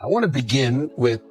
I want to begin with,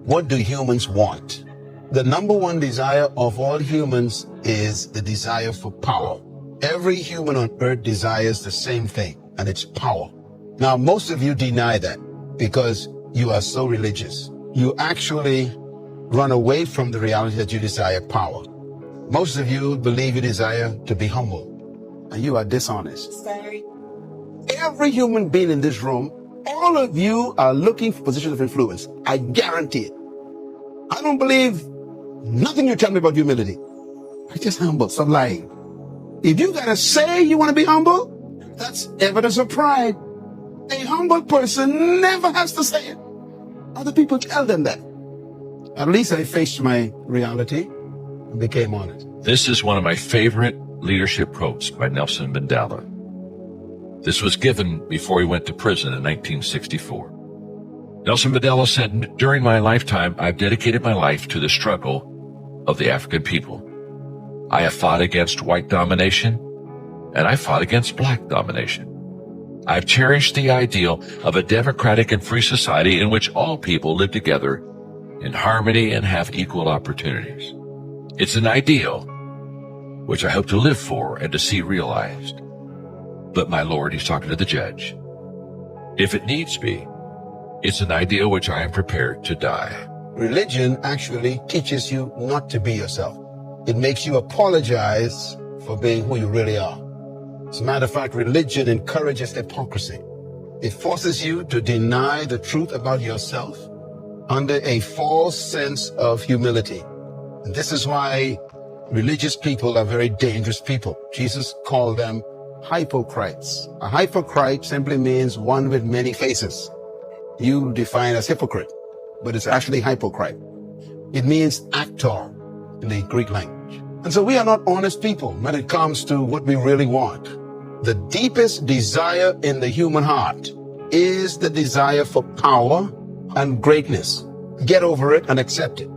what do humans want? The number one desire of all humans is the desire for power. Every human on earth desires the same thing, and it's power. Now, most of you deny that because you are so religious. You actually run away from the reality that you desire power. Most of you believe you desire to be humble, and you are dishonest. Sorry. Every human being in this room, all of you are looking for positions of influence. I guarantee it. I don't believe nothing you tell me about humility. I'm just humble. Stop lying. If you gotta say you want to be humble, that's evidence of pride. A humble person never has to say it. Other people tell them that. At least I faced my reality and became honest. This is one of my favorite leadership quotes by Nelson Mandela. This was given before he went to prison in 1964. Nelson Mandela said, "During my lifetime, I've dedicated my life to the struggle of the African people. I have fought against white domination, and I fought against black domination. I've cherished the ideal of a democratic and free society in which all people live together in harmony and have equal opportunities. It's an ideal which I hope to live for and to see realized. But my Lord," he's talking to the judge, "if it needs be, it's an ideal which I am prepared to die." Religion actually teaches you not to be yourself. It makes you apologize for being who you really are. As a matter of fact, religion encourages hypocrisy. It forces you to deny the truth about yourself under a false sense of humility. And this is why religious people are very dangerous people. Jesus called them hypocrites. A hypocrite simply means one with many faces. You define as hypocrite, but it's actually hypocrite. It means actor in the Greek language. And so we are not honest people when it comes to what we really want. The deepest desire in the human heart is the desire for power and greatness. Get over it and accept it.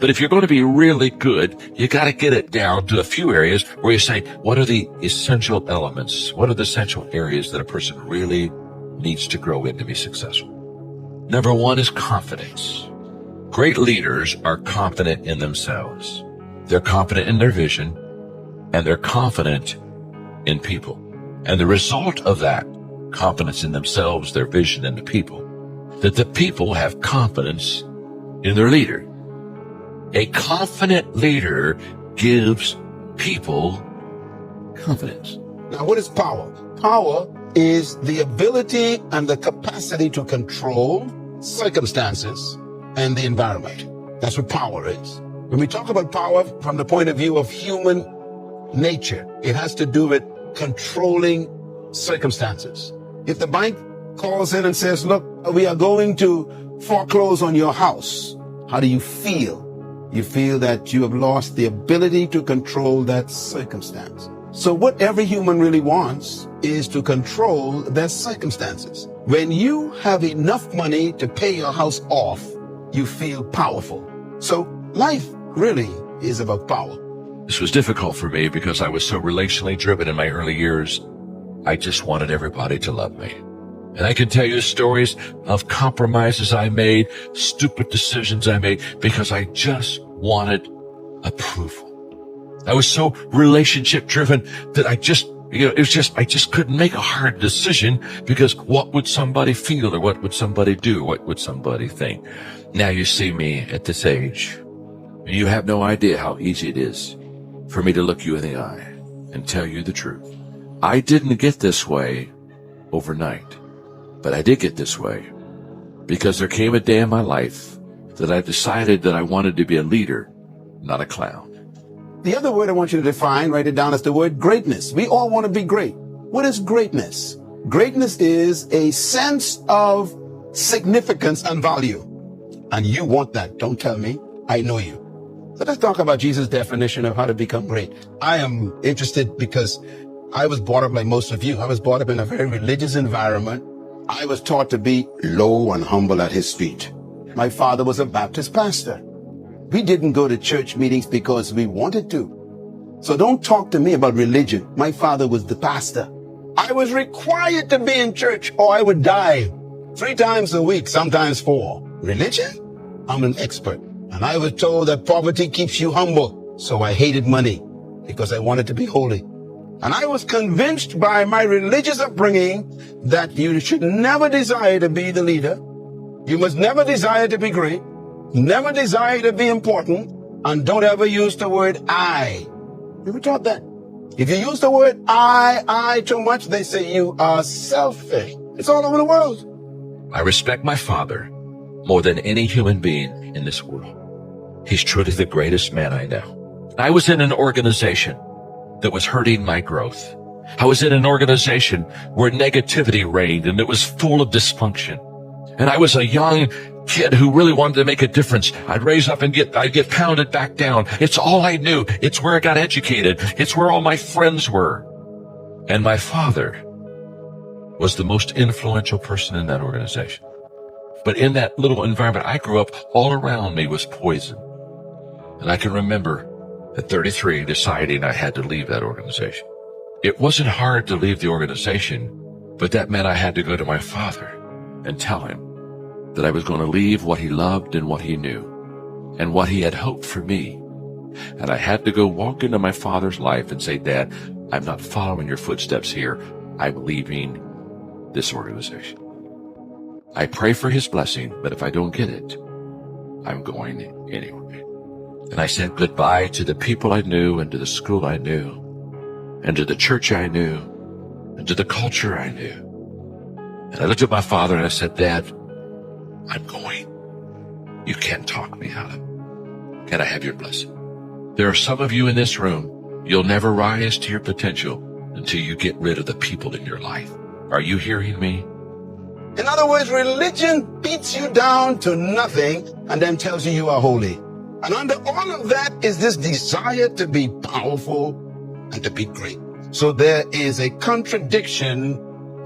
But if you're going to be really good, you got to get it down to a few areas where you say, what are the essential elements? What are the essential areas that a person really needs to grow in to be successful? Number one is confidence. Great leaders are confident in themselves. They're confident in their vision, and they're confident in people. And the result of that confidence in themselves, their vision, and the people, that the people have confidence in their leader. A confident leader gives people confidence. Now, what is power? Power is the ability and the capacity to control circumstances and the environment. That's what power is. When we talk about power from the point of view of human nature, it has to do with controlling circumstances. If the bank calls in and says, "Look, we are going to foreclose on your house," how do you feel? You feel that you have lost the ability to control that circumstance. So what every human really wants is to control their circumstances. When you have enough money to pay your house off, you feel powerful. So life really is about power. This was difficult for me because I was so relationally driven in my early years. I just wanted everybody to love me. And I can tell you stories of compromises I made, stupid decisions I made, because I just wanted approval. I was so relationship driven that I just couldn't make a hard decision because what would somebody feel, or what would somebody do? What would somebody think? Now you see me at this age, and you have no idea how easy it is for me to look you in the eye and tell you the truth. I didn't get this way overnight. But I did get this way because there came a day in my life that I decided that I wanted to be a leader, not a clown. The other word I want you to define, write it down, is the word greatness. We all want to be great. What is greatness? Greatness is a sense of significance and value. And you want that. Don't tell me. I know you. So let's talk about Jesus' definition of how to become great. I am interested because I was brought up like most of you. I was brought up in a very religious environment. I was taught to be low and humble at his feet. My father was a Baptist pastor. We didn't go to church meetings because we wanted to. So don't talk to me about religion. My father was the pastor. I was required to be in church or I would die. 3 times a week, sometimes 4. Religion? I'm an expert. And I was told that poverty keeps you humble. So I hated money because I wanted to be holy. And I was convinced by my religious upbringing that you should never desire to be the leader. You must never desire to be great, never desire to be important, and don't ever use the word I. You were taught that. If you use the word I too much, they say you are selfish. It's all over the world. I respect my father more than any human being in this world. He's truly the greatest man I know. I was in an organization that was hurting my growth. I was in an organization where negativity reigned and it was full of dysfunction. And I was a young kid who really wanted to make a difference. I'd raise up and I'd get pounded back down. It's all I knew. It's where I got educated. It's where all my friends were. And my father was the most influential person in that organization. But in that little environment I grew up, all around me was poison. And I can remember at 33 deciding I had to leave that organization. It wasn't hard to leave the organization, but that meant I had to go to my father and tell him that I was going to leave what he loved and what he knew and what he had hoped for me. And I had to go walk into my father's life and say, Dad, I'm not following your footsteps here. I'm leaving this organization. I pray for his blessing, but if I don't get it, I'm going anyway. And I said goodbye to the people I knew and to the school I knew and to the church I knew and to the culture I knew. And I looked at my father and I said, Dad, I'm going. You can't talk me out of it. Can I have your blessing? There are some of you in this room, you'll never rise to your potential until you get rid of the people in your life. Are you hearing me? In other words, religion beats you down to nothing and then tells you you are holy. And under all of that is this desire to be powerful and to be great. So there is a contradiction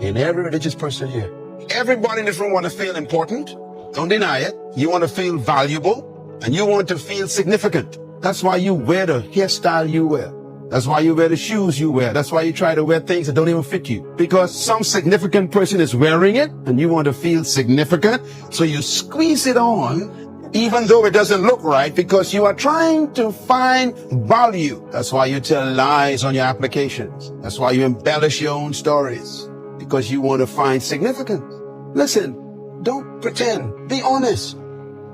in every religious person here. Everybody in this room want to feel important. Don't deny it. You want to feel valuable and you want to feel significant. That's why you wear the hairstyle you wear. That's why you wear the shoes you wear. That's why you try to wear things that don't even fit you. Because some significant person is wearing it and you want to feel significant. So you squeeze it on even though it doesn't look right because you are trying to find value. That's why you tell lies on your applications. That's why you embellish your own stories because you want to find significance. Listen, don't pretend. Be honest.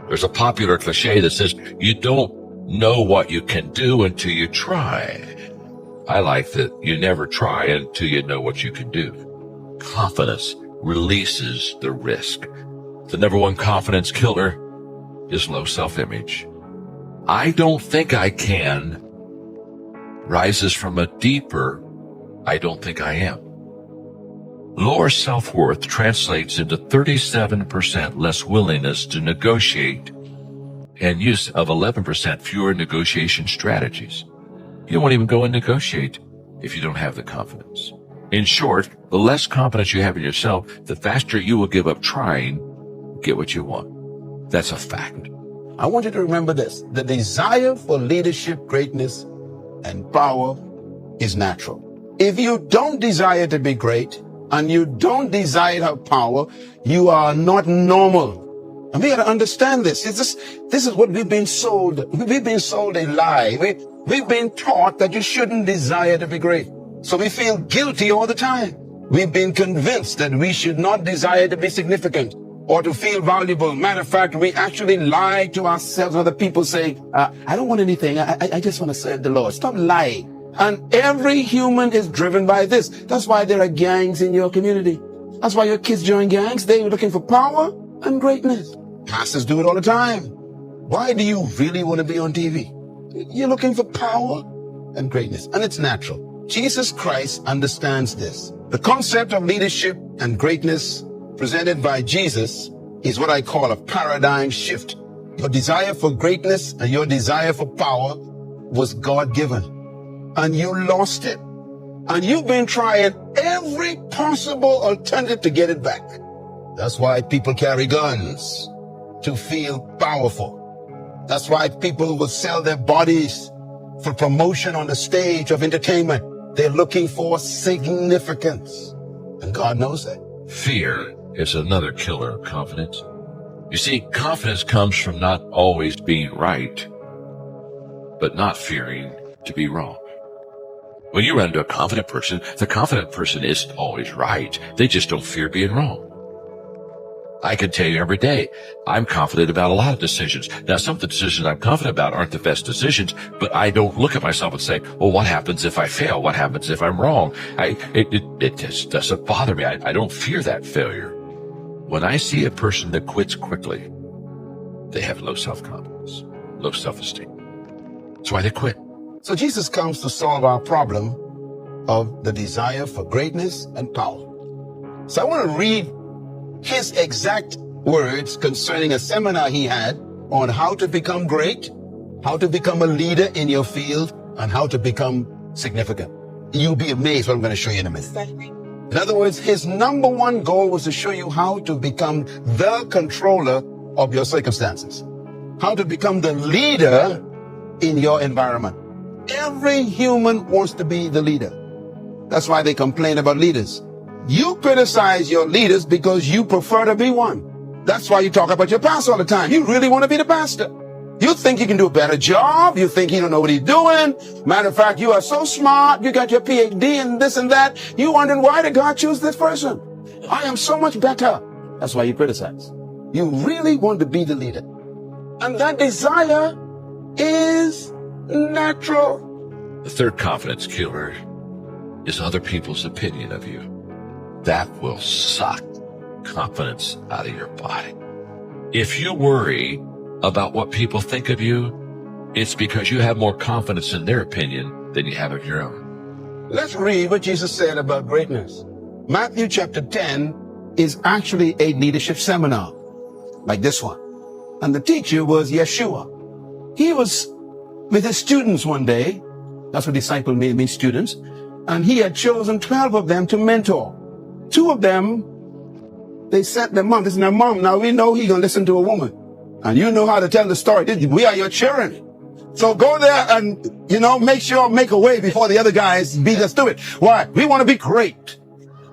There's a popular cliche that says you don't know what you can do until you try. I like that you never try until you know what you can do. Confidence releases the risk. The number one confidence killer is low self-image. I don't think I can rises from a deeper I don't think I am. Lower self-worth translates into 37% less willingness to negotiate and use of 11% fewer negotiation strategies. You won't even go and negotiate if you don't have the confidence. In short, the less confidence you have in yourself, the faster you will give up trying to get what you want. That's a fact. I want you to remember this. The desire for leadership, greatness, and power is natural. If you don't desire to be great and you don't desire to have power, you are not normal. And we got to understand this. This is what we've been sold. We've been sold a lie. We've been taught that you shouldn't desire to be great. So we feel guilty all the time. We've been convinced that we should not desire to be significant or to feel valuable. Matter of fact, we actually lie to ourselves. Other people saying, I don't want anything. I just want to serve the Lord. Stop lying. And every human is driven by this. That's why there are gangs in your community. That's why your kids join gangs. They're looking for power and greatness. Pastors do it all the time. Why do you really want to be on TV? You're looking for power and greatness, and it's natural. Jesus Christ understands this. The concept of leadership and greatness presented by Jesus is what I call a paradigm shift. Your desire for greatness and your desire for power was God-given, and you lost it. And you've been trying every possible alternative to get it back. That's why people carry guns, to feel powerful. That's why people will sell their bodies for promotion on the stage of entertainment. They're looking for significance. And God knows that. Fear is another killer of confidence. You see, confidence comes from not always being right, but not fearing to be wrong. When you run into a confident person, the confident person isn't always right. They just don't fear being wrong. I can tell you every day, I'm confident about a lot of decisions. Now, some of the decisions I'm confident about aren't the best decisions, but I don't look at myself and say, well, what happens if I fail? What happens if I'm wrong? It just doesn't bother me. I don't fear that failure. When I see a person that quits quickly, they have low self-confidence, low self-esteem. That's why they quit. So Jesus comes to solve our problem of the desire for greatness and power. So I want to read his exact words concerning a seminar he had on how to become great, how to become a leader in your field, and how to become significant. You'll be amazed what I'm going to show you in a minute. In other words, his number one goal was to show you how to become the controller of your circumstances, how to become the leader in your environment. Every human wants to be the leader. That's why they complain about leaders. You criticize your leaders because you prefer to be one. That's why you talk about your pastor all the time. You really want to be the pastor. You think you can do a better job. You think he don't know what he's doing. Matter of fact, you are so smart. You got your PhD and this and that. You wondering, why did God choose this person? I am so much better. That's why you criticize. You really want to be the leader. And that desire is natural. The third confidence killer is other people's opinion of you. That will suck confidence out of your body. If you worry about what people think of you, it's because you have more confidence in their opinion than you have of your own. Let's read what Jesus said about greatness. Matthew chapter 10 is actually a leadership seminar, like this one. And the teacher was Yeshua. He was with his students one day. That's what disciple means, students. And he had chosen 12 of them to mentor. 2 of them, they sent their mom. This is their mom. Now we know he's going to listen to a woman. And you know how to tell the story. We are your children. So go there and, make a way before the other guys beat us to it. Why? We want to be great.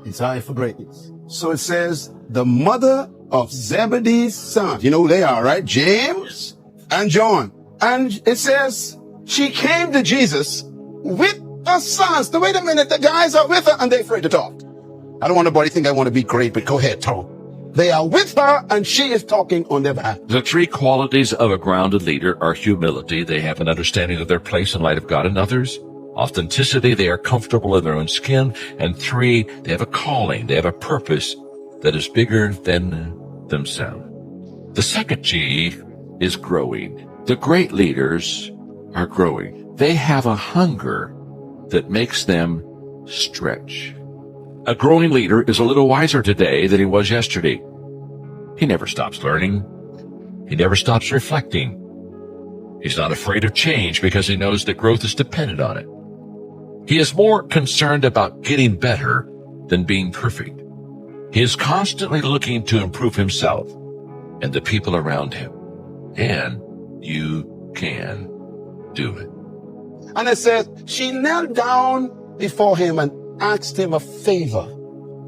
Desire for greatness. So it says, the mother of Zebedee's sons. You know who they are, right? James and John. And it says, she came to Jesus with her sons. Now, wait a minute, the guys are with her and they're afraid to talk. I don't want nobody to think I want to be great, but go ahead, talk. They are with her and she is talking on their behalf. The 3 qualities of a grounded leader are humility. They have an understanding of their place in light of God and others. Authenticity. They are comfortable in their own skin. And 3, they have a calling. They have a purpose that is bigger than themselves. The second G is growing. The great leaders are growing. They have a hunger that makes them stretch. A growing leader is a little wiser today than he was yesterday. He never stops learning. He never stops reflecting. He's not afraid of change because he knows that growth is dependent on it. He is more concerned about getting better than being perfect. He is constantly looking to improve himself and the people around him. And you can do it. And it says, she knelt down before him and asked him a favor.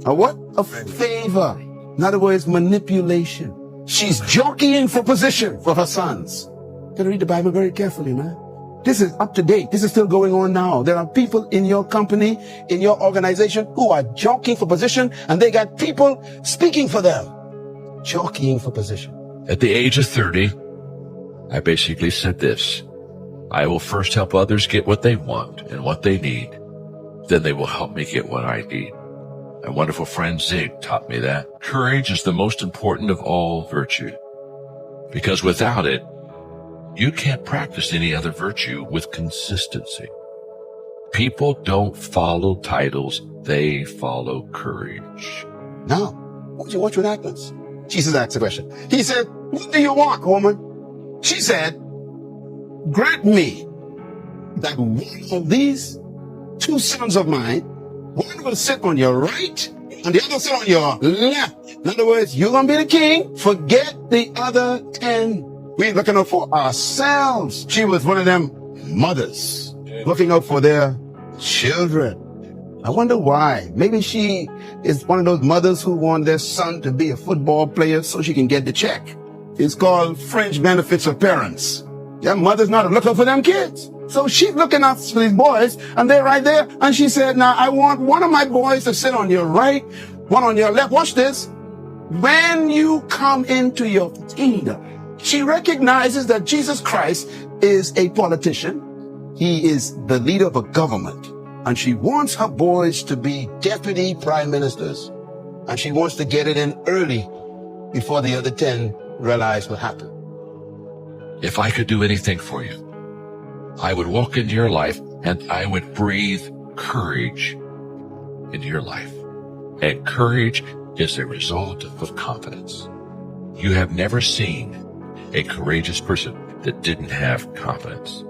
A what? A favor. In other words, manipulation. She's jockeying for position for her sons. You gotta read the Bible very carefully, man. This is up to date. This is still going on now. There are people in your company, in your organization, who are jockeying for position, and they got people speaking for them. Jockeying for position. At the age of 30, I basically said this: I will first help others get what they want and what they need. Then they will help me get what I need. My wonderful friend Zig taught me that. Courage is the most important of all virtue, because without it, you can't practice any other virtue with consistency. People don't follow titles, they follow courage. Now, watch what happens. Jesus asked the question. He said, what do you want, woman? She said, grant me that one of these 2 sons of mine, one will sit on your right and the other sit on your left. In other words, you're going to be the king. Forget the other 10. We're looking out for ourselves. She was one of them mothers looking out for their children. I wonder why. Maybe she is one of those mothers who want their son to be a football player so she can get the check. It's called fringe benefits of parents. Their mother's not looking for them kids. So she's looking out for these boys, and they're right there. And she said, now I want one of my boys to sit on your right, one on your left. Watch this. When you come into your kingdom, she recognizes that Jesus Christ is a politician. He is the leader of a government. And she wants her boys to be deputy prime ministers. And she wants to get it in early before the other 10 realize what happened. If I could do anything for you, I would walk into your life and I would breathe courage into your life. And courage is a result of confidence. You have never seen a courageous person that didn't have confidence.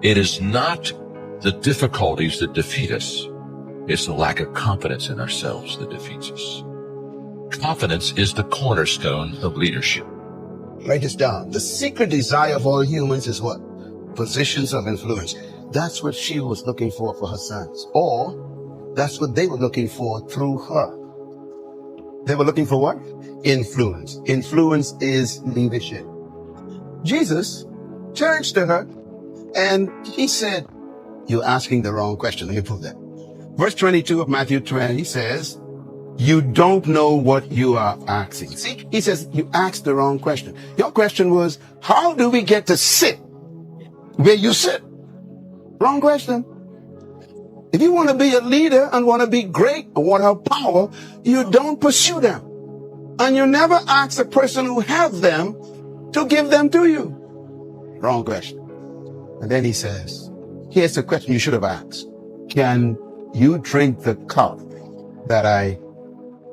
It is not the difficulties that defeat us. It's the lack of confidence in ourselves that defeats us. Confidence is the cornerstone of leadership. Write this down. The secret desire of all humans is what? Positions of influence. That's what she was looking for her sons. Or that's what they were looking for through her. They were looking for what? Influence. Influence is leadership. Jesus turned to her and he said, you're asking the wrong question. Let me prove that. Verse 22 of Matthew 20 says, you don't know what you are asking. See, he says, you asked the wrong question. Your question was, how do we get to sit where you sit? Wrong question. If you want to be a leader and want to be great and want to have power, you don't pursue them. And you never ask the person who has them to give them to you. Wrong question. And then he says, here's the question you should have asked. Can you drink the cup that I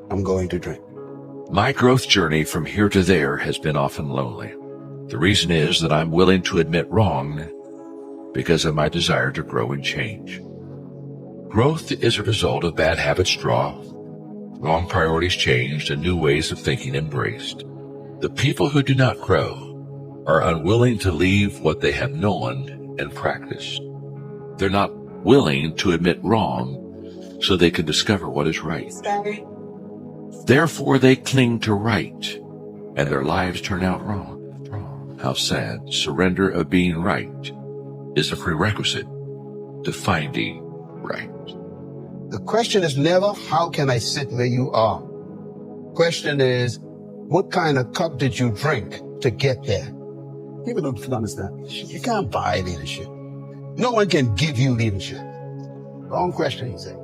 am going to drink? My growth journey from here to there has been often lonely. The reason is that I'm willing to admit wrong because of my desire to grow and change. Growth is a result of bad habits dropped, wrong priorities changed, and new ways of thinking embraced. The people who do not grow are unwilling to leave what they have known and practiced. They're not willing to admit wrong so they can discover what is right. Therefore, they cling to right, and their lives turn out wrong. How sad. Surrender of being right is a prerequisite to finding right. The question is never, how can I sit where you are? Question is, what kind of cup did you drink to get there? People don't understand. You can't buy leadership. No one can give you leadership. Wrong question, he says.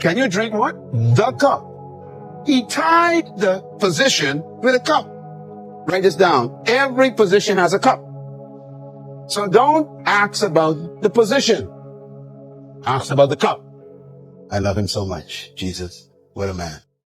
Can you drink what? The cup. He tied the position with a cup. Write this down. Every position has a cup. So don't ask about the position. Ask about the cup. I love him so much. Jesus, what a man.